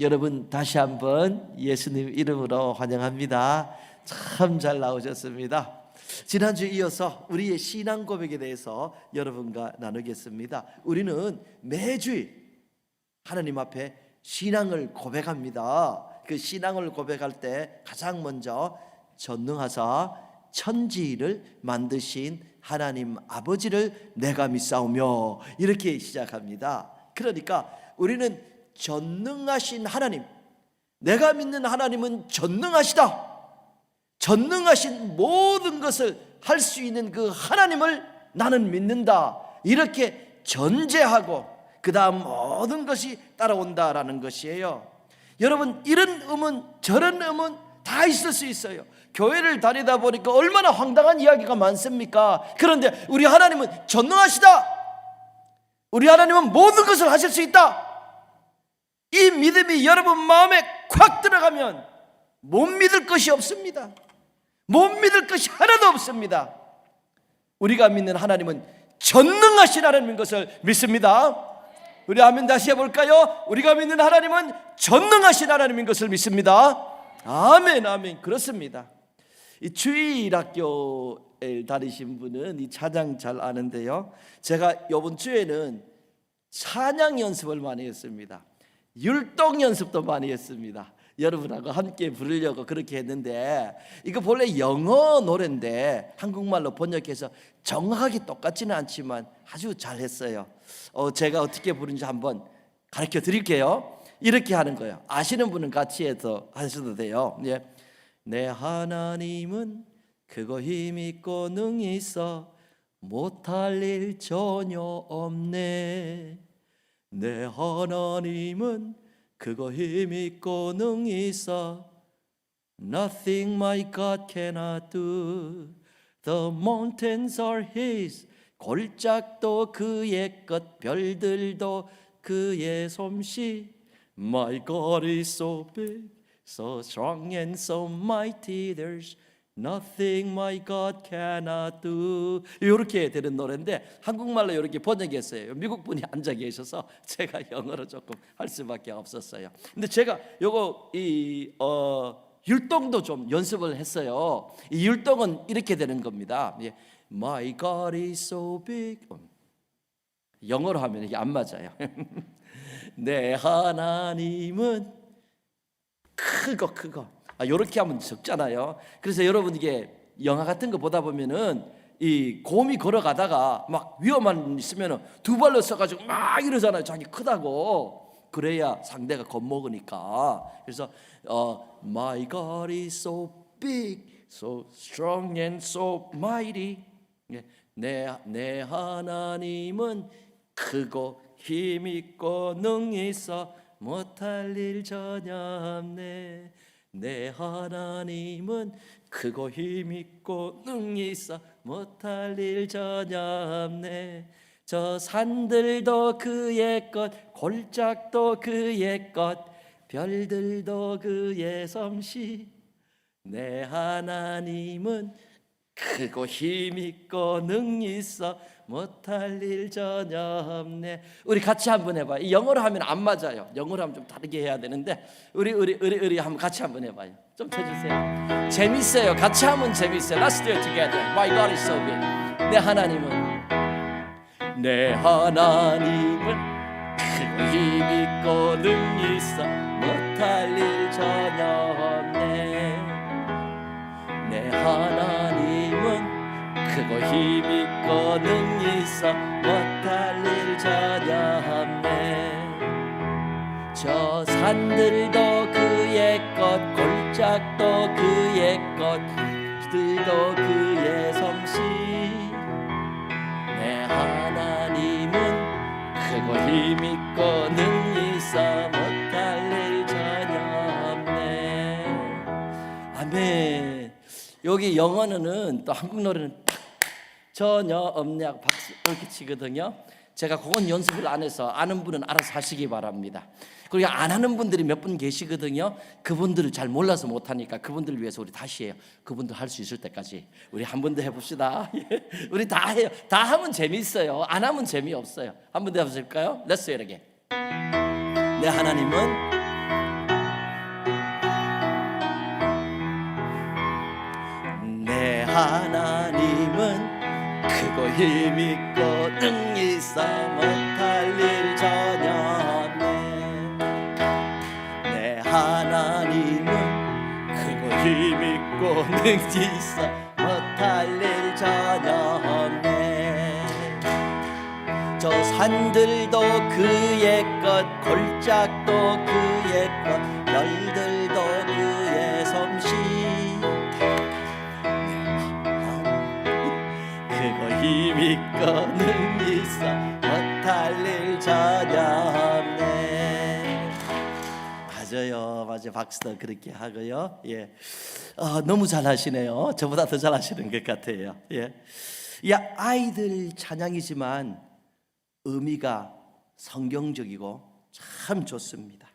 여러분 다시 한번 예수님 이름으로 환영합니다. 참 잘 나오셨습니다. 지난주에 이어서 우리의 신앙 고백에 대해서 여러분과 나누겠습니다. 우리는 매주일 하나님 앞에 신앙을 고백합니다. 그 신앙을 고백할 때 가장 먼저 전능하사 천지를 만드신 하나님 아버지를 내가 믿사오며 이렇게 시작합니다. 그러니까 우리는 전능하신 하나님, 내가 믿는 하나님은 전능하시다, 전능하신 모든 것을 할 수 있는 그 하나님을 나는 믿는다, 이렇게 전제하고 그 다음 모든 것이 따라온다라는 것이에요. 여러분, 이런 의문 저런 의문 다 있을 수 있어요. 교회를 다니다 보니까 얼마나 황당한 이야기가 많습니까? 그런데 우리 하나님은 전능하시다, 우리 하나님은 모든 것을 하실 수 있다, 이 믿음이 여러분 마음에 콱 들어가면 못 믿을 것이 없습니다. 못 믿을 것이 하나도 없습니다. 우리가 믿는 하나님은 전능하신 하나님인 것을 믿습니다. 우리 아멘 다시 해볼까요? 우리가 믿는 하나님은 전능하신 하나님인 것을 믿습니다. 아멘, 아멘. 그렇습니다. 이 주일학교에 다니신 분은 이 찬양 잘 아는데요, 제가 이번 주에는 찬양 연습을 많이 했습니다. 율동 연습도 많이 했습니다. 여러분하고 함께 부르려고 그렇게 했는데, 이거 본래 영어 노래인데 한국말로 번역해서 정확하게 똑같지는 않지만 아주 잘했어요. 제가 어떻게 부르는지 한번 가르쳐 드릴게요. 이렇게 하는 거예요. 아시는 분은 같이 해서 하셔도 돼요. 예. 내 하나님은 크고 힘있고 능히 있어 못할 일 전혀 없네. 내 하나님은 크고 힘있고 능히 있어 Nothing my God cannot do. The mountains are His. 골짜기도 그의 것, 별들도 그의 솜씨. My God is so big, so strong and so mighty. There's Nothing my God cannot do. 이렇게 되는 노래인데 한국말로 이렇게 번역했어요. 미국 분이 앉아 계셔서 제가 영어로 조금 할 수밖에 없었어요. 근데 제가 요거 율동도 좀 연습을 했어요. 이 율동은 이렇게 되는 겁니다. My God is so big. 영어로 하면 이게 안 맞아요. 내 하나님은 크고 이렇게 하면 적잖아요. 그래서 여러분 이게 영화 같은 거 보다 보면은 이 곰이 걸어가다가 막 위험한 있으면은 두 발로 서가지고 막 이러잖아요. 자기 크다고. 그래야 상대가 겁먹으니까. 그래서 My God is so big, so strong and so mighty. 내 하나님은 크고 힘있고 능히 있어 못할 일 전혀 없네. 내 하나님은 크고 힘있고 능히 있어 못할 일 전혀 없네. 저 산들도 그의 것, 골짜기도 그의 것, 별들도 그의 솜씨. 내 하나님은 크고 힘있고 능히 있어 못할 일 전혀 없네. 우리 같이 한번 해봐요. 이 영어로 하면 안 맞아요. 영어로 하면 좀 다르게 해야 되는데 우리 한번 같이 한번 해봐요. 좀 쳐주세요. 재밌어요. 같이 하면 재밌어요. Let's do it together. My God is so big. 내 하나님은 크고 힘있고 능히 있어 못할 일 전혀 없네. 내 하나님은 크고 힘있고 능히 있어 못할 일 전혀 없네. 저 산들도 그의 것, 골짜기도 그의 것, 들도 그의 솜씨. 내 하나님은 크고 힘있고 능히 있어 못할 일 전혀 없네. 아멘. 여기 영어는 또 한국 노래는 전혀 없냐고 박수 이렇게 치거든요. 제가 그건 연습을 안 해서 아는 분은 알아서 하시기 바랍니다. 그리고 안 하는 분들이 몇 분 계시거든요. 그분들을 잘 몰라서 못하니까 그분들을 위해서 우리 다시 해요. 그분들 할 수 있을 때까지 우리 한 번 더 해봅시다. 우리 다 해요. 다 하면 재미있어요. 안 하면 재미없어요. 한 번 더 해보실까요? Let's do it again. 내 하나님은 하나님은 크고 힘있고 능히 있어 못할 일 전혀 없네. 내 하나님은 크고 힘있고 능히 있어 못할 일 전혀 없네. 저 산들도 그의 것, 골짜기도 그의 것, 별들도 그의 솜씨. 크고 힘있고 능히 있어 못할 일 전혀 없네. 맞아요, 맞아요. 박수도 그렇게 하고요. 예, 너무 잘하시네요. 저보다 더 잘하시는 것 같아요. 예, 아이들 찬양이지만 의미가 성경적이고 참 좋습니다.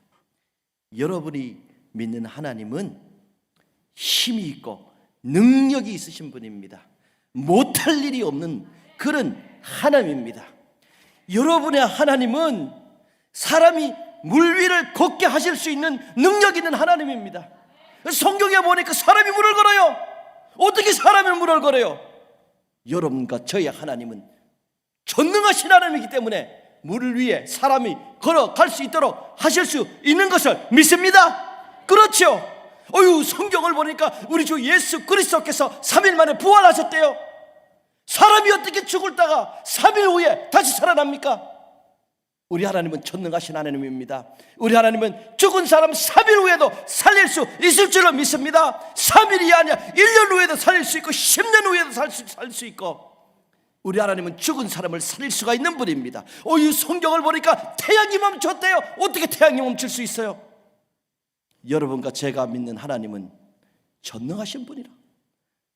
여러분이 믿는 하나님은 힘이 있고 능력이 있으신 분입니다. 못할 일이 없는 그런 하나님입니다. 여러분의 하나님은 사람이 물 위를 걷게 하실 수 있는 능력 있는 하나님입니다. 성경에 보니까 사람이 물을 걸어요. 어떻게 사람이 물을 걸어요? 여러분과 저의 하나님은 전능하신 하나님이기 때문에 물 위에 사람이 걸어갈 수 있도록 하실 수 있는 것을 믿습니다. 그렇죠? 성경을 보니까 우리 주 예수 그리스도께서 3일 만에 부활하셨대요. 사람이 어떻게 죽을다가 3일 후에 다시 살아납니까? 우리 하나님은 전능하신 하나님입니다. 우리 하나님은 죽은 사람 3일 후에도 살릴 수 있을 줄로 믿습니다. 3일이 아니라 1년 후에도 살릴 수 있고 10년 후에도 살 수 있고, 우리 하나님은 죽은 사람을 살릴 수가 있는 분입니다. 이 성경을 보니까 태양이 멈췄대요. 어떻게 태양이 멈출 수 있어요? 여러분과 제가 믿는 하나님은 전능하신 분이라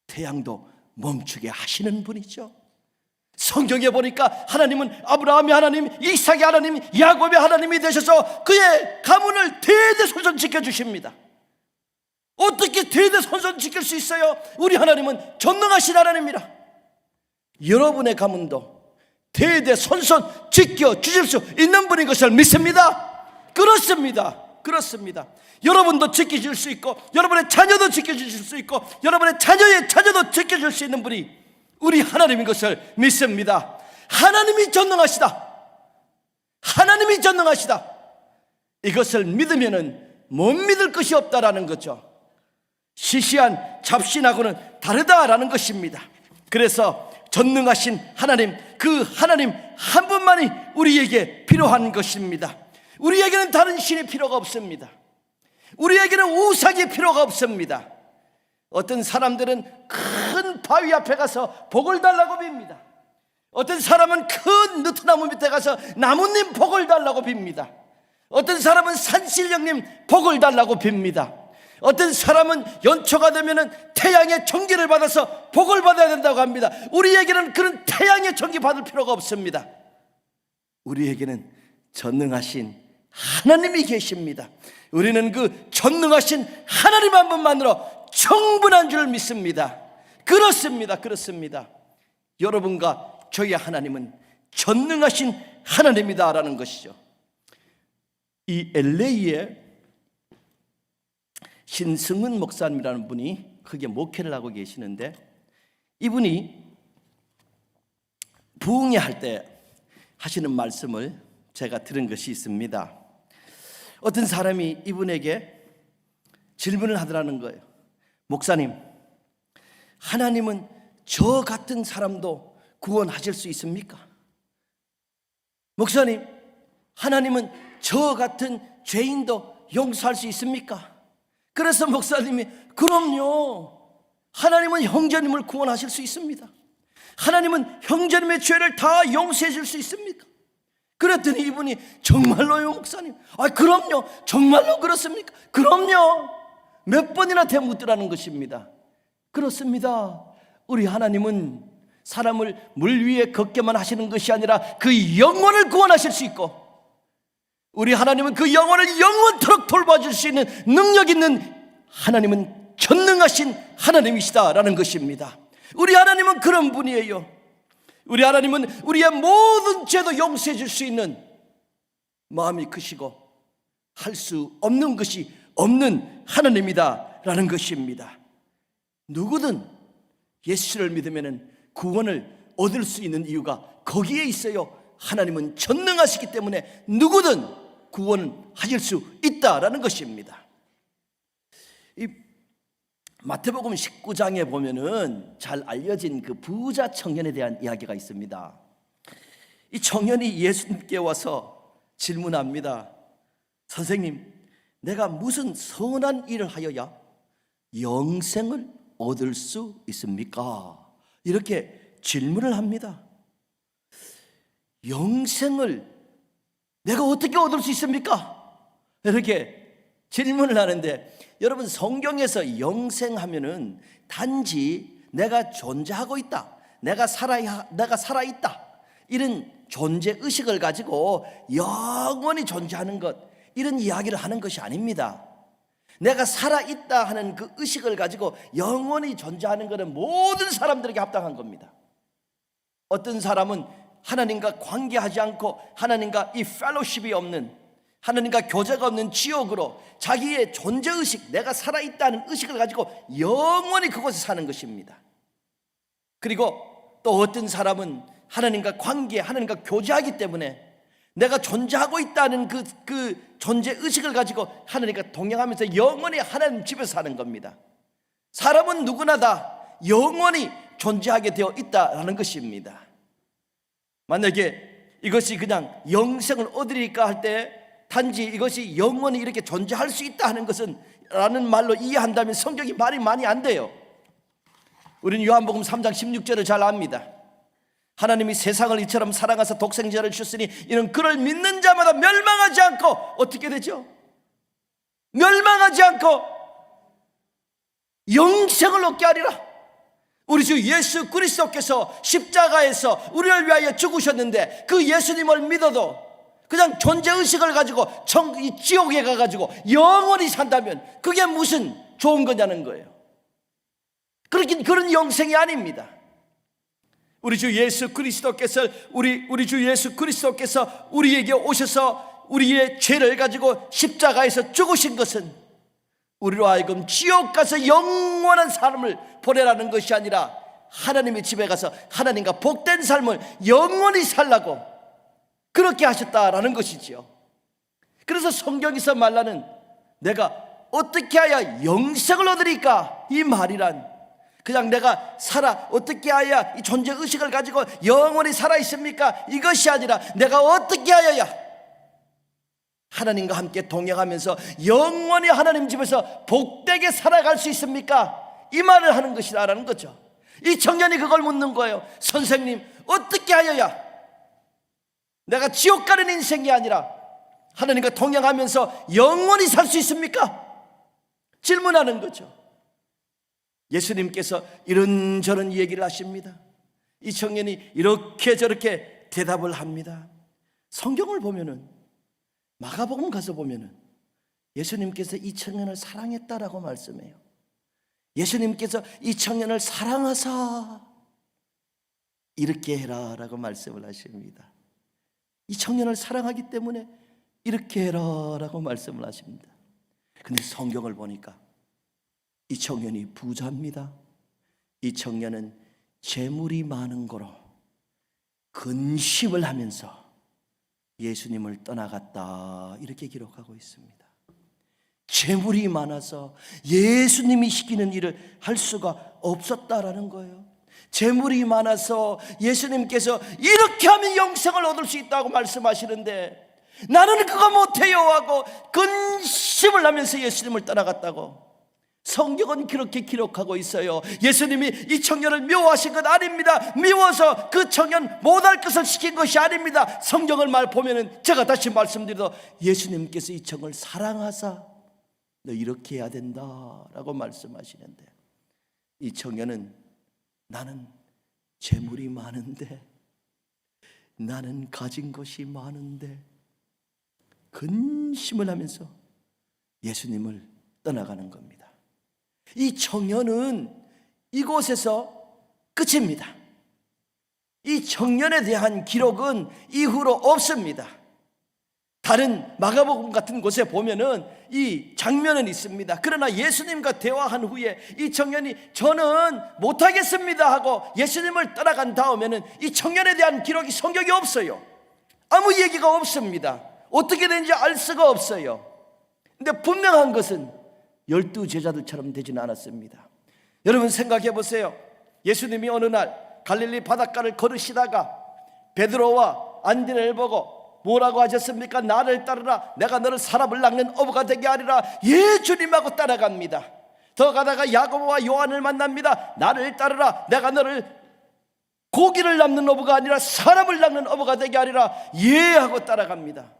태양도 멈추게 하시는 분이죠. 성경에 보니까 하나님은 아브라함의 하나님, 이삭의 하나님, 야곱의 하나님이 되셔서 그의 가문을 대대손손 지켜주십니다. 어떻게 대대손손 지킬 수 있어요? 우리 하나님은 전능하신 하나님이라 여러분의 가문도 대대손손 지켜주실 수 있는 분인 것을 믿습니다. 그렇습니다. 그렇습니다. 여러분도 지켜줄 수 있고, 여러분의 자녀도 지켜주실 수 있고, 여러분의 자녀의 자녀도 지켜줄 수 있는 분이 우리 하나님인 것을 믿습니다. 하나님이 전능하시다. 하나님이 전능하시다. 이것을 믿으면은 못 믿을 것이 없다라는 거죠. 시시한 잡신하고는 다르다라는 것입니다. 그래서 전능하신 하나님, 그 하나님 한 분만이 우리에게 필요한 것입니다. 우리에게는 다른 신이 필요가 없습니다. 우리에게는 우상이 필요가 없습니다. 어떤 사람들은 큰 바위 앞에 가서 복을 달라고 빕니다. 어떤 사람은 큰 느티나무 밑에 가서 나무님 복을 달라고 빕니다. 어떤 사람은 산신령님 복을 달라고 빕니다. 어떤 사람은 연초가 되면은 태양의 전기를 받아서 복을 받아야 된다고 합니다. 우리에게는 그런 태양의 전기 받을 필요가 없습니다. 우리에게는 전능하신 하나님이 계십니다. 우리는 그 전능하신 하나님 한 분만으로 충분한 줄 믿습니다. 그렇습니다. 그렇습니다. 여러분과 저희 하나님은 전능하신 하나님이다라는 것이죠. 이 LA에 신승은 목사님이라는 분이 크게 목회를 하고 계시는데, 이분이 부흥회 할 때 하시는 말씀을 제가 들은 것이 있습니다. 어떤 사람이 이분에게 질문을 하더라는 거예요. 목사님, 하나님은 저 같은 사람도 구원하실 수 있습니까? 목사님, 하나님은 저 같은 죄인도 용서할 수 있습니까? 그래서 목사님이, 그럼요, 하나님은 형제님을 구원하실 수 있습니다. 하나님은 형제님의 죄를 다 용서해 줄 수 있습니까? 그랬더니 이분이, 정말로요 목사님? 그럼요. 정말로 그렇습니까? 그럼요. 몇 번이나 되묻더라는 것입니다. 그렇습니다. 우리 하나님은 사람을 물 위에 걷게만 하시는 것이 아니라 그 영혼을 구원하실 수 있고, 우리 하나님은 그 영혼을 영원토록 돌봐줄 수 있는 능력 있는 하나님은 전능하신 하나님이시다라는 것입니다. 우리 하나님은 그런 분이에요. 우리 하나님은 우리의 모든 죄도 용서해 줄 수 있는 마음이 크시고 할 수 없는 것이 없는 하나님이다라는 것입니다. 누구든 예수를 믿으면 구원을 얻을 수 있는 이유가 거기에 있어요. 하나님은 전능하시기 때문에 누구든 구원을 하실 수 있다라는 것입니다. 이 마태복음 19장에 보면은 잘 알려진 그 부자 청년에 대한 이야기가 있습니다. 이 청년이 예수님께 와서 질문합니다. 선생님, 내가 무슨 선한 일을 하여야 영생을 얻을 수 있습니까? 이렇게 질문을 합니다. 영생을 내가 어떻게 얻을 수 있습니까? 이렇게 질문을 하는데, 여러분 성경에서 영생하면은 단지 내가 존재하고 있다, 내가 살아있다, 이런 존재 의식을 가지고 영원히 존재하는 것, 이런 이야기를 하는 것이 아닙니다. 내가 살아있다 하는 그 의식을 가지고 영원히 존재하는 것은 모든 사람들에게 합당한 겁니다. 어떤 사람은 하나님과 관계하지 않고 하나님과 이 펠로십이 없는, 하나님과 교제가 없는 지옥으로 자기의 존재의식, 내가 살아있다는 의식을 가지고 영원히 그곳에 사는 것입니다. 그리고 또 어떤 사람은 하나님과 관계, 하나님과 교제하기 때문에 내가 존재하고 있다는 그 존재의식을 가지고 하나님과 동행하면서 영원히 하나님 집에서 사는 겁니다. 사람은 누구나 다 영원히 존재하게 되어 있다는 것입니다. 만약에 이것이 그냥 영생을 얻으리까 할 때 단지 이것이 영원히 이렇게 존재할 수 있다 하는 것은 라는 말로 이해한다면 성경이 말이 많이 안 돼요. 우리는 요한복음 3장 16절을 잘 압니다. 하나님이 세상을 이처럼 사랑하사 독생자를 주셨으니 이는 그를 믿는 자마다 멸망하지 않고 어떻게 되죠? 멸망하지 않고 영생을 얻게 하리라. 우리 주 예수 그리스도께서 십자가에서 우리를 위하여 죽으셨는데 그 예수님을 믿어도 그냥 존재의식을 가지고 지옥에 가가지고 영원히 산다면 그게 무슨 좋은 거냐는 거예요. 그런 영생이 아닙니다. 우리 주 예수 그리스도께서 우리 주 예수 그리스도께서 우리에게 오셔서 우리의 죄를 가지고 십자가에서 죽으신 것은 우리로 하여금 지옥 가서 영원한 삶을 보내라는 것이 아니라 하나님의 집에 가서 하나님과 복된 삶을 영원히 살라고 그렇게 하셨다라는 것이지요. 그래서 성경에서 말하는 내가 어떻게 해야 영생을 얻으리까, 이 말이란 그냥 내가 어떻게 해야 이 존재의식을 가지고 영원히 살아있습니까? 이것이 아니라 내가 어떻게 하여야 하나님과 함께 동행하면서 영원히 하나님 집에서 복되게 살아갈 수 있습니까? 이 말을 하는 것이라는 거죠. 이 청년이 그걸 묻는 거예요. 선생님, 어떻게 하여야 내가 지옥 가는 인생이 아니라 하나님과 동행하면서 영원히 살 수 있습니까? 질문하는 거죠. 예수님께서 이런저런 얘기를 하십니다. 이 청년이 이렇게 저렇게 대답을 합니다. 성경을 보면은, 마가복음 가서 보면은 예수님께서 이 청년을 사랑했다라고 말씀해요. 예수님께서 이 청년을 사랑하사 이렇게 해라 라고 말씀을 하십니다. 이 청년을 사랑하기 때문에 이렇게 해라 라고 말씀을 하십니다. 근데 성경을 보니까 이 청년이 부자입니다. 이 청년은 재물이 많은 거로 근심을 하면서 예수님을 떠나갔다, 이렇게 기록하고 있습니다. 재물이 많아서 예수님이 시키는 일을 할 수가 없었다라는 거예요. 재물이 많아서 예수님께서 이렇게 하면 영생을 얻을 수 있다고 말씀하시는데 나는 그거 못해요 하고 근심을 하면서 예수님을 떠나갔다고 성경은 그렇게 기록하고 있어요. 예수님이 이 청년을 미워하신 것 아닙니다. 미워서 그 청년 못할 것을 시킨 것이 아닙니다. 성경을 보면은 제가 다시 말씀드려도 예수님께서 이 청을 사랑하사 너 이렇게 해야 된다라고 말씀하시는데, 이 청년은 나는 재물이 많은데, 나는 가진 것이 많은데 근심을 하면서 예수님을 떠나가는 겁니다. 이 청년은 이곳에서 끝입니다. 이 청년에 대한 기록은 이후로 없습니다. 다른 마가복음 같은 곳에 보면은 이 장면은 있습니다. 그러나 예수님과 대화한 후에 이 청년이 저는 못하겠습니다 하고 예수님을 따라간 다음에는 이 청년에 대한 기록이 성경에 없어요. 아무 얘기가 없습니다. 어떻게 된지 알 수가 없어요. 근데 분명한 것은 12 제자들처럼 되지는 않았습니다. 여러분 생각해 보세요. 예수님이 어느 날 갈릴리 바닷가를 걸으시다가 베드로와 안드레를 보고 뭐라고 하셨습니까? 나를 따르라. 내가 너를 사람을 낚는 어부가 되게 하리라. 예, 주님하고 따라갑니다. 더 가다가 야고보와 요한을 만납니다. 나를 따르라. 내가 너를 고기를 낚는 어부가 아니라 사람을 낚는 어부가 되게 하리라. 예, 하고 따라갑니다.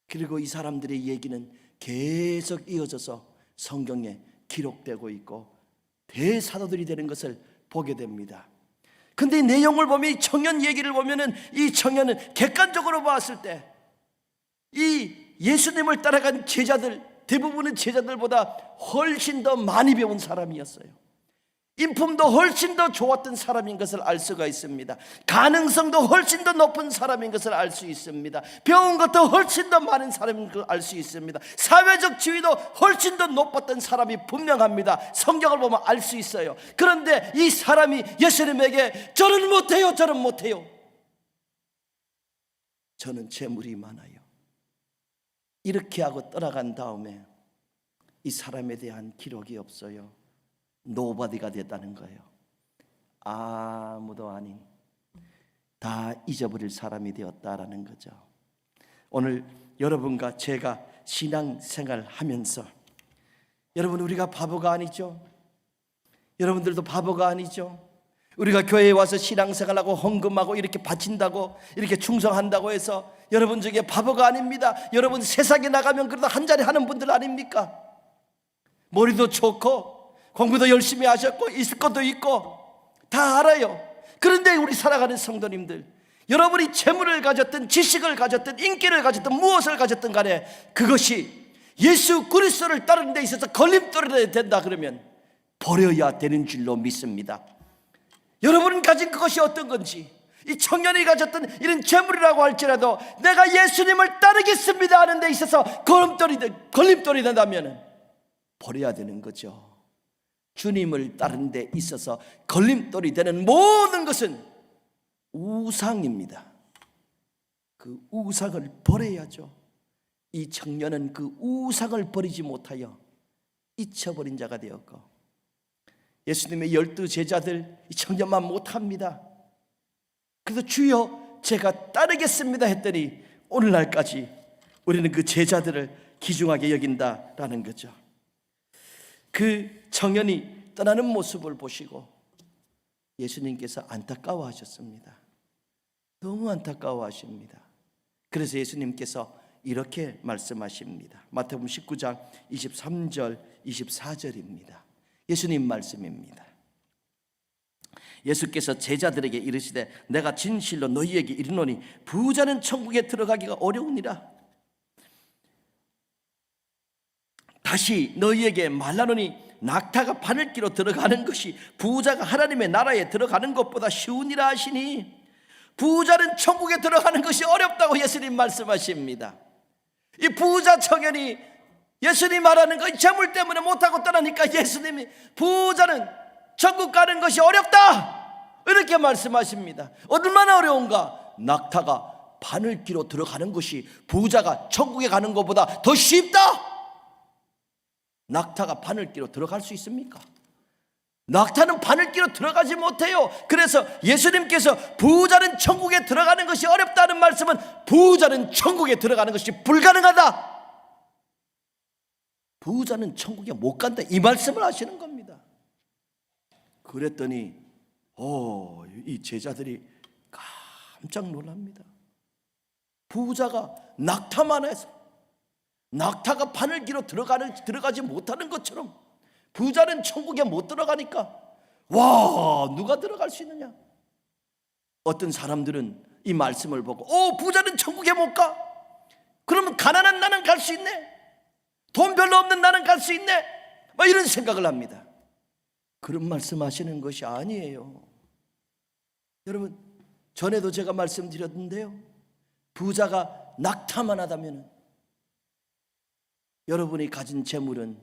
그리고 이 사람들의 얘기는 계속 이어져서 성경에 기록되고 있고 대사도들이 되는 것을 보게 됩니다. 근데 이 내용을 보면, 이 청년 얘기를 보면은 이 청년은 객관적으로 봤을 때 이 예수님을 따라간 제자들, 대부분의 제자들보다 훨씬 더 많이 배운 사람이었어요. 인품도 훨씬 더 좋았던 사람인 것을 알 수가 있습니다. 가능성도 훨씬 더 높은 사람인 것을 알 수 있습니다. 배운 것도 훨씬 더 많은 사람인 것을 알 수 있습니다. 사회적 지위도 훨씬 더 높았던 사람이 분명합니다. 성경을 보면 알 수 있어요. 그런데 이 사람이 예수님에게 저는 못해요, 저는 못해요, 저는 재물이 많아요, 이렇게 하고 떠나간 다음에 이 사람에 대한 기록이 없어요. 노바디가 됐다는 거예요. 아무도 아닌, 다 잊어버릴 사람이 되었다라는 거죠. 오늘 여러분과 제가 신앙생활 하면서, 여러분 우리가 바보가 아니죠? 여러분들도 바보가 아니죠? 우리가 교회에 와서 신앙생활하고 헌금하고 이렇게 바친다고, 이렇게 충성한다고 해서 여러분 중에 바보가 아닙니다. 여러분 세상에 나가면 그래도 한 자리 하는 분들 아닙니까? 머리도 좋고 공부도 열심히 하셨고 있을 것도 있고 다 알아요. 그런데 우리 살아가는 성도님들, 여러분이 재물을 가졌든 지식을 가졌든 인기를 가졌든 무엇을 가졌든 간에 그것이 예수 그리스도를 따르는 데 있어서 걸림돌이 된다 그러면 버려야 되는 줄로 믿습니다. 여러분이 가진 그것이 어떤 건지, 이 청년이 가졌던 이런 재물이라고 할지라도 내가 예수님을 따르겠습니다 하는 데 있어서 걸림돌이 된다면 버려야 되는 거죠. 주님을 따르는 데 있어서 걸림돌이 되는 모든 것은 우상입니다. 그 우상을 버려야죠. 이 청년은 그 우상을 버리지 못하여 잊혀버린 자가 되었고, 예수님의 12 제자들 이 청년만 못합니다. 그래서 주여 제가 따르겠습니다 했더니 오늘날까지 우리는 그 제자들을 귀중하게 여긴다라는 거죠. 그 청년이 떠나는 모습을 보시고 예수님께서 안타까워하셨습니다. 너무 안타까워하십니다. 그래서 예수님께서 이렇게 말씀하십니다. 마태복음 19장 23절 24절입니다. 예수님 말씀입니다. 예수께서 제자들에게 이르시되 내가 진실로 너희에게 이르노니 부자는 천국에 들어가기가 어려우니라. 다시 너희에게 말하노니 낙타가 바늘기로 들어가는 것이 부자가 하나님의 나라에 들어가는 것보다 쉬우니라 하시니, 부자는 천국에 들어가는 것이 어렵다고 예수님 말씀하십니다. 이 부자 청년이 예수님 말하는 거 재물 때문에 못하고 떠나니까 예수님이 부자는 천국 가는 것이 어렵다 이렇게 말씀하십니다. 얼마나 어려운가? 낙타가 바늘기로 들어가는 것이 부자가 천국에 가는 것보다 더 쉽다. 낙타가 바늘기로 들어갈 수 있습니까? 낙타는 바늘기로 들어가지 못해요. 그래서 예수님께서 부자는 천국에 들어가는 것이 어렵다는 말씀은 부자는 천국에 들어가는 것이 불가능하다, 부자는 천국에 못 간다, 이 말씀을 하시는 겁니다. 그랬더니 이 제자들이 깜짝 놀랍니다. 부자가 낙타만 해서, 낙타가 바늘기로 들어가지 못하는 것처럼 부자는 천국에 못 들어가니까 와, 누가 들어갈 수 있느냐? 어떤 사람들은 이 말씀을 보고 부자는 천국에 못 가? 그러면 가난한 나는 갈 수 있네, 돈 별로 없는 나는 갈 수 있네, 이런 생각을 합니다. 그런 말씀하시는 것이 아니에요. 여러분, 전에도 제가 말씀드렸는데요, 부자가 낙타만 하다면 여러분이 가진 재물은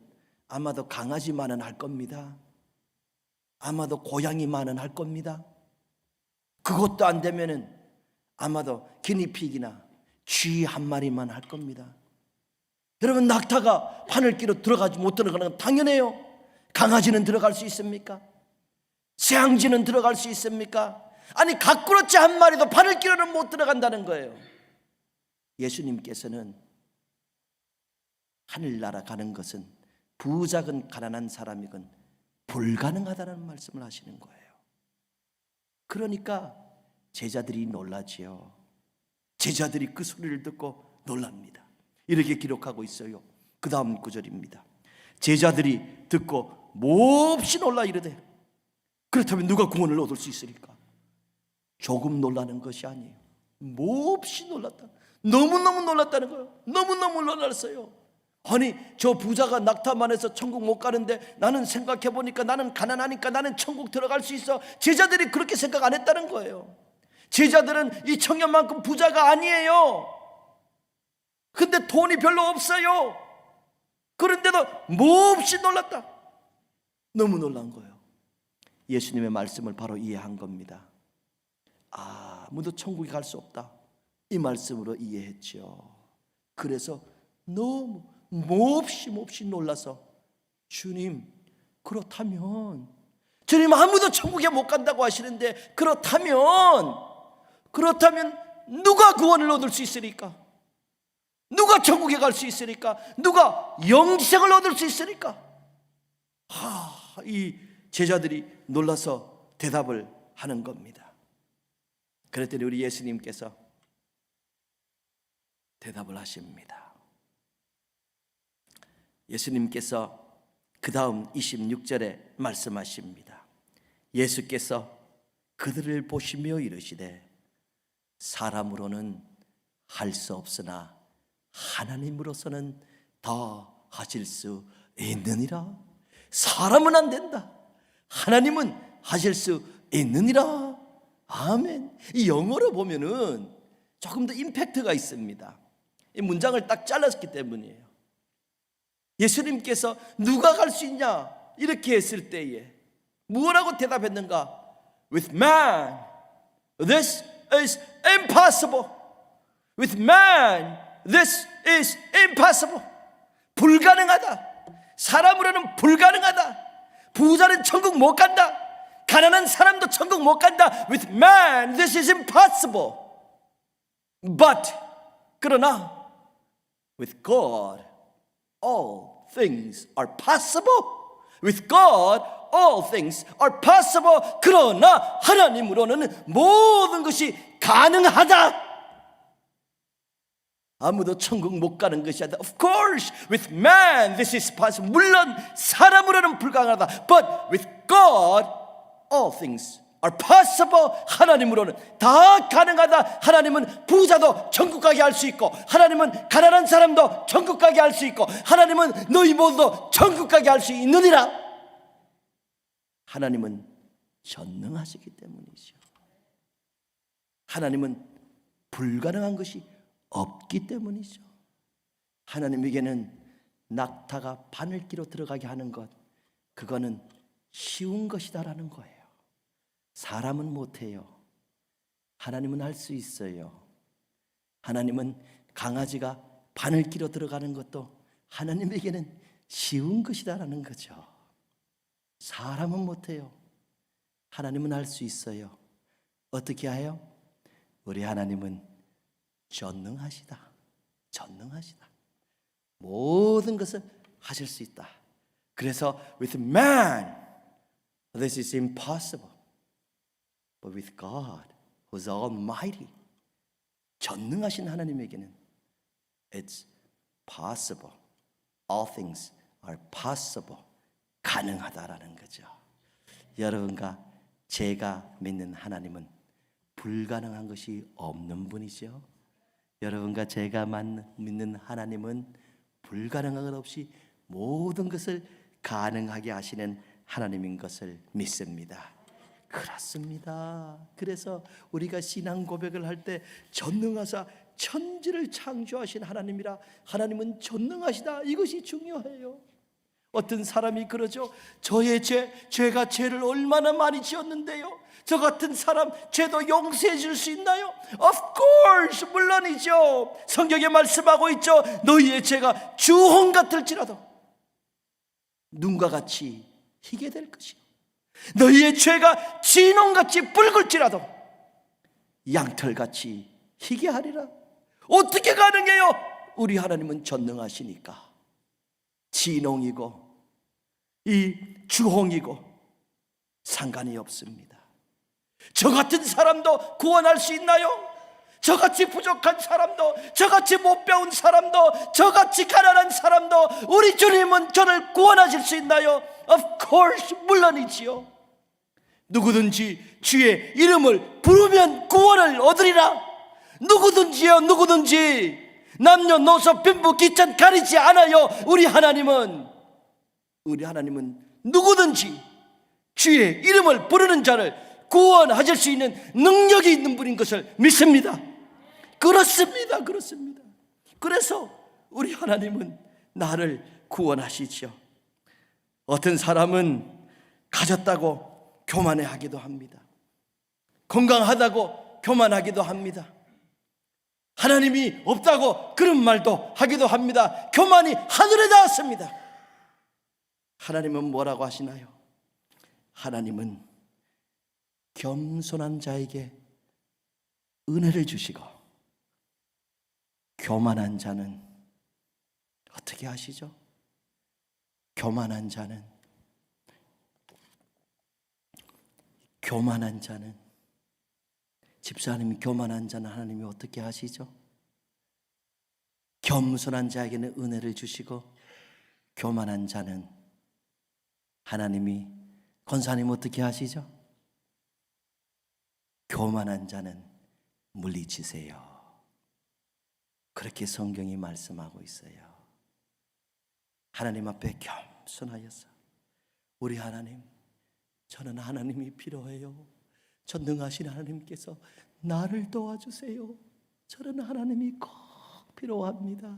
아마도 강아지만은 할 겁니다. 아마도 고양이만은 할 겁니다. 그것도 안 되면은 아마도 기니피기나 쥐 한 마리만 할 겁니다. 여러분, 낙타가 바늘기로 들어가지 못 들어가는 건 당연해요. 강아지는 들어갈 수 있습니까? 새앙쥐는 들어갈 수 있습니까? 아니, 가꾸러치 한 마리도 바늘기로는 못 들어간다는 거예요. 예수님께서는 하늘나라 가는 것은 부자건 가난한 사람이건 불가능하다는 말씀을 하시는 거예요. 그러니까 제자들이 놀라지요. 제자들이 그 소리를 듣고 놀랍니다. 이렇게 기록하고 있어요. 그 다음 구절입니다. 제자들이 듣고 몹시 놀라 이르되 그렇다면 누가 구원을 얻을 수 있으리까? 조금 놀라는 것이 아니에요. 몹시 놀랐다. 너무너무 놀랐다는 거예요. 너무너무 놀랐어요. 아니, 저 부자가 낙타만 해서 천국 못 가는데 나는 생각해보니까 나는 가난하니까 나는 천국 들어갈 수 있어. 제자들이 그렇게 생각 안 했다는 거예요. 제자들은 이 청년만큼 부자가 아니에요. 근데 돈이 별로 없어요. 그런데도 몹시 놀랐다. 너무 놀란 거예요. 예수님의 말씀을 바로 이해한 겁니다. 아무도 천국에 갈 수 없다, 이 말씀으로 이해했죠. 그래서 너무 몹시 놀라서 주님, 그렇다면 주님 아무도 천국에 못 간다고 하시는데 그렇다면 누가 구원을 얻을 수 있으리까? 누가 천국에 갈 수 있으리까? 누가 영생을 얻을 수 있으리까? 이 제자들이 놀라서 대답을 하는 겁니다. 그랬더니 우리 예수님께서 대답을 하십니다. 예수님께서 그 다음 26절에 말씀하십니다. 예수께서 그들을 보시며 이르시되 사람으로는 할 수 없으나 하나님으로서는 다 하실 수 있느니라. 사람은 안 된다, 하나님은 하실 수 있느니라. 아멘. 이 영어로 보면은 조금 더 임팩트가 있습니다. 이 문장을 딱 잘랐기 때문이에요. 예수님께서 누가 갈 수 있냐 이렇게 했을 때에 무엇라고 대답했는가? With man this is impossible. With man this is impossible. 불가능하다. 사람으로는 불가능하다. 부자는 천국 못 간다. 가난한 사람도 천국 못 간다. With man this is impossible. But 그러나 with God all things are possible. With God all things are possible. 그러나 하나님으로는 모든 것이 가능하다. 아무도 천국 못 가는 것이 아니다. Of course, with man this is possible. 물론 사람으로는 불가능하다. But with God all things are possible. 하나님으로는 다 가능하다. 하나님은 부자도 천국 가게 할 수 있고, 하나님은 가난한 사람도 천국 가게 할 수 있고, 하나님은 너희 모두도 천국 가게 할 수 있느니라. 하나님은 전능하시기 때문이죠. 하나님은 불가능한 것이 없기 때문이죠. 하나님에게는 낙타가 바늘기로 들어가게 하는 것, 그거는 쉬운 것이다라는 거예요. 사람은 못해요. 하나님은 할 수 있어요. 하나님은 강아지가 바늘기로 들어가는 것도 하나님에게는 쉬운 것이다라는 거죠. 사람은 못해요. 하나님은 할 수 있어요. 어떻게 해요? 우리 하나님은 전능하시다. 전능하시다. 모든 것을 하실 수 있다. 그래서 with man this is impossible. But with God who's almighty, 전능하신 하나님에게는 it's possible. All things are possible. 가능하다라는 거죠. 여러분과 제가 믿는 하나님은 불가능한 것이 없는 분이죠. 여러분과 제가 믿는 하나님은 불가능한 것 없이 모든 것을 가능하게 하시는 하나님인 것을 믿습니다. 그렇습니다. 그래서 우리가 신앙 고백을 할 때 전능하사 천지를 창조하신 하나님이라 하나님은 전능하시다. 이것이 중요해요. 어떤 사람이 그러죠. 저의 죄가 죄를 얼마나 많이 지었는데요, 저 같은 사람 죄도 용서해 줄 수 있나요? Of course, 물론이죠. 성경에 말씀하고 있죠. 너희의 죄가 주홍 같을지라도 눈과 같이 희게 될 것이요, 너희의 죄가 진홍같이 붉을지라도 양털같이 희게 하리라. 어떻게 가능해요? 우리 하나님은 전능하시니까. 진홍이고 이 주홍이고 상관이 없습니다. 저 같은 사람도 구원할 수 있나요? 저같이 부족한 사람도, 저같이 못 배운 사람도, 저같이 가난한 사람도 우리 주님은 저를 구원하실 수 있나요? Of course, 물론이지요. 누구든지 주의 이름을 부르면 구원을 얻으리라. 누구든지요, 누구든지. 남녀노소 빈부 귀천 가리지 않아요. 우리 하나님은 누구든지 주의 이름을 부르는 자를 구원하실 수 있는 능력이 있는 분인 것을 믿습니다. 그렇습니다. 그래서 우리 하나님은 나를 구원하시죠. 어떤 사람은 가졌다고 교만해하기도 합니다. 건강하다고 교만하기도 합니다. 하나님이 없다고 그런 말도 하기도 합니다. 교만이 하늘에 닿았습니다. 하나님은 뭐라고 하시나요? 하나님은 겸손한 자에게 은혜를 주시고 교만한 자는 어떻게 하시죠? 교만한 자는 집사님이 교만한 자는 하나님이 어떻게 하시죠? 겸손한 자에게는 은혜를 주시고 교만한 자는 하나님이, 권사님 어떻게 하시죠? 교만한 자는 물리치세요. 그렇게 성경이 말씀하고 있어요. 하나님 앞에 겸손하여서, 우리 하나님, 저는 하나님이 필요해요. 전능하신 하나님께서 나를 도와주세요. 저는 하나님이 꼭 필요합니다.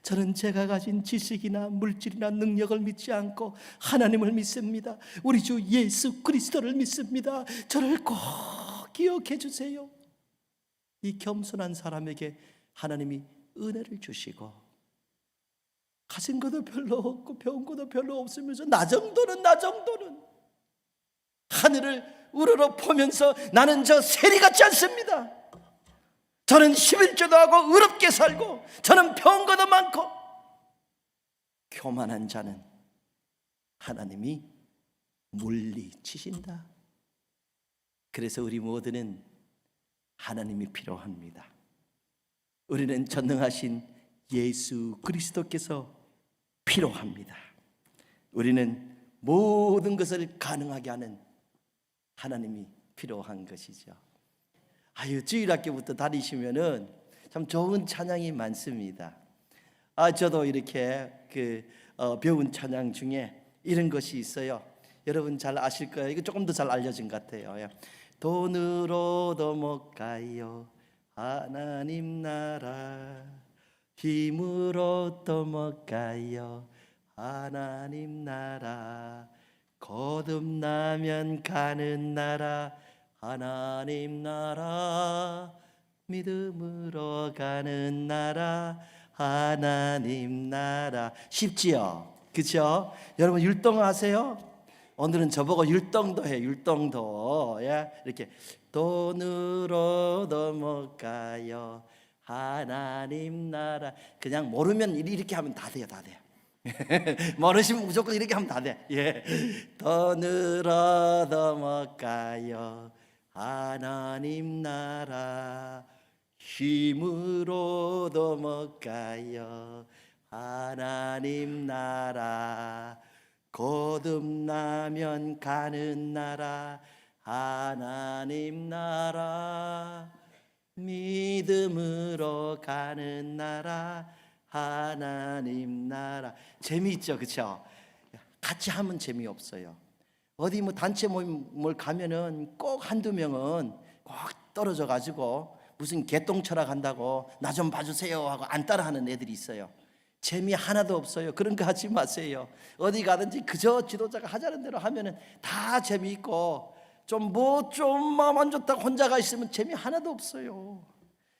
저는 제가 가진 지식이나 물질이나 능력을 믿지 않고 하나님을 믿습니다. 우리 주 예수 그리스도를 믿습니다. 저를 꼭 기억해 주세요. 이 겸손한 사람에게 하나님이 은혜를 주시고, 가진 것도 별로 없고 배운 것도 별로 없으면서 나 정도는 하늘을 우러러 보면서 나는 저 세리 같지 않습니다. 저는 11조도 하고 의롭게 살고 저는 배운 것도 많고. 교만한 자는 하나님이 물리치신다. 그래서 우리 모두는 하나님이 필요합니다. 우리는 전능하신 예수 그리스도께서 필요합니다. 우리는 모든 것을 가능하게 하는 하나님이 필요한 것이죠. 주일학교부터 다니시면은 참 좋은 찬양이 많습니다. 저도 이렇게 배운 찬양 중에 이런 것이 있어요. 여러분 잘 아실 거예요. 이거 조금 더 잘 알려진 것 같아요. 돈으로도 못 가요 하나님 나라, 힘으로도 못 가요 하나님 나라, 거듭나면 가는 나라 하나님 나라, 믿음으로 가는 나라 하나님 나라. 쉽지요? 그렇죠? 여러분 율동 아세요? 오늘은 저보고 율동도 해. 율동도. 이렇게 돈으로도 못 가요 하나님 나라. 그냥 모르면 이렇게 하면 다 돼요. 모르시면 무조건 이렇게 하면 다 돼. 돈으로도 못 가요 하나님 나라, 힘으로도 못 가요 하나님 나라, 거듭나면 가는 나라 하나님 나라, 믿음으로 가는 나라 하나님 나라. 재미있죠, 그렇죠? 같이 하면 재미없어요. 어디 단체 모임을 가면은 꼭 한두 명은 꼭 떨어져 가지고 무슨 개똥 철학한다고 나 좀 봐주세요 하고 안 따라하는 애들이 있어요. 재미 하나도 없어요. 그런 거 하지 마세요. 어디 가든지 그저 지도자가 하자는 대로 하면은 다 재미있고, 좀 마음 안 좋다고 혼자 가 있으면 재미 하나도 없어요.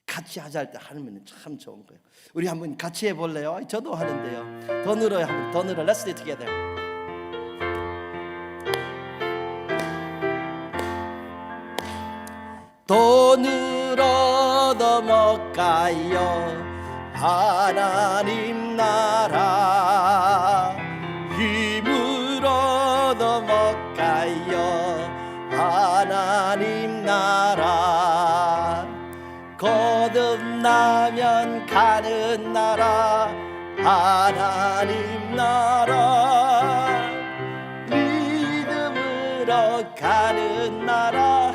같이 하자 할 때 하면 참 좋은 거예요. 우리 한번 같이 해볼래요? 저도 하는데요. 더 늘어요. 한번 더 늘어. Let's do it together. 돈을 얻어 먹가요 하나님 나라. 힘을 얻어 먹가요 하나님 나라. 거듭나면 가는 나라 하나님 나라. 믿음으로 가는 나라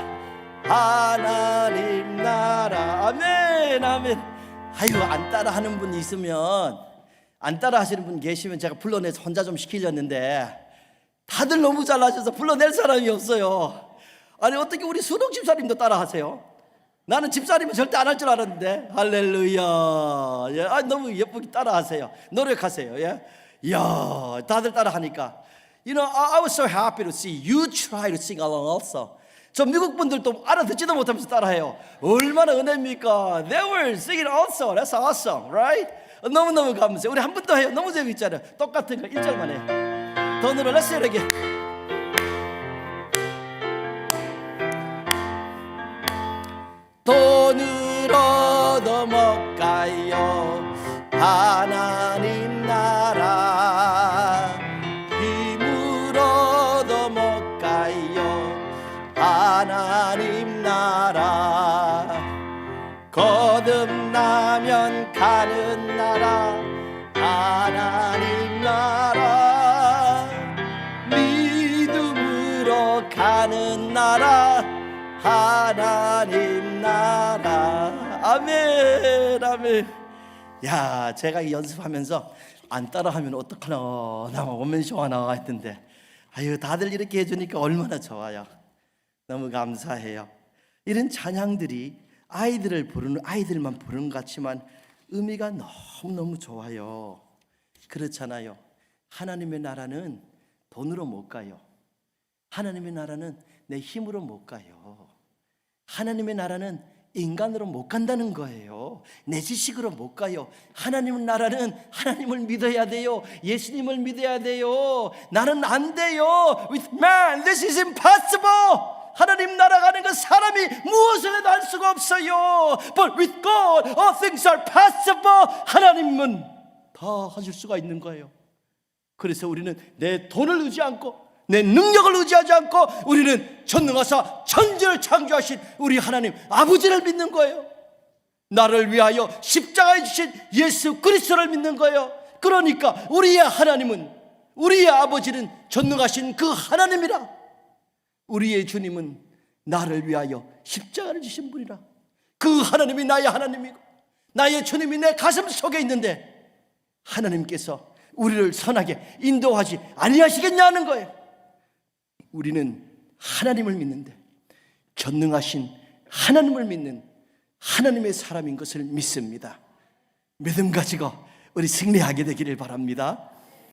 하나님 나라. 아멘 아멘. 아유, 안 따라하는 분 있으면, 안 따라하시는 분 계시면 제가 불러내서 혼자 좀 시키려는데 다들 너무 잘하셔서 불러낼 사람이 없어요. 아니, 어떻게 우리 순옥 집사님도 따라하세요? 나는 집사님은 절대 안 할 줄 알았는데. 할렐루야. 예, 너무 예쁘게 따라하세요. 노력하세요. 예, 이야, 다들 따라하니까. You know, I was so happy to see you try to sing along also. 저 미국 분들도 알아듣지도 못하면서 따라해요. 얼마나 은혜입니까? They were singing also. That's awesome, right? 너무너무 감사해요. 우리 한 번 더 해요. 너무 재밌잖아요. 똑같은 거 1절만 해. 더 늘어. Let's do it again. 돈을 얻어 먹가요 하나님 나라. 힘을 얻어 먹가요 하나님 나라. 거듭나면 가는 나라 하나님 나라. 믿음으로 가는 나라 하나님 나라. 아멘 아멘. 야, 제가 이 연습하면서 안 따라하면 어떡하나, 나 원맨쇼 하나 했는데, 아유, 다들 이렇게 해주니까 얼마나 좋아요. 너무 감사해요. 이런 찬양들이 아이들만 부르는 것 같지만 의미가 너무너무 좋아요. 그렇잖아요. 하나님의 나라는 돈으로 못 가요. 하나님의 나라는 내 힘으로 못 가요. 하나님의 나라는 인간으로 못 간다는 거예요. 내 지식으로 못 가요. 하나님의 나라는 하나님을 믿어야 돼요. 예수님을 믿어야 돼요. 나는 안 돼요. With man, this is impossible. 하나님 나라 가는 건 사람이 무엇을 해도 할 수가 없어요. But with God, all things are possible. 하나님은 다 하실 수가 있는 거예요. 그래서 우리는 내 돈을 의지 않고 내 능력을 의지하지 않고 우리는 전능하사 천지를 창조하신 우리 하나님 아버지를 믿는 거예요. 나를 위하여 십자가에 주신 예수 그리스도를 믿는 거예요. 그러니까 우리의 하나님은, 우리의 아버지는 전능하신 그 하나님이라. 우리의 주님은 나를 위하여 십자가를 주신 분이라. 그 하나님이 나의 하나님이고 나의 주님이 내 가슴 속에 있는데 하나님께서 우리를 선하게 인도하지 아니하시겠냐는 거예요. 우리는 하나님을 믿는데, 전능하신 하나님을 믿는 하나님의 사람인 것을 믿습니다. 믿음 가지고 우리 승리하게 되기를 바랍니다.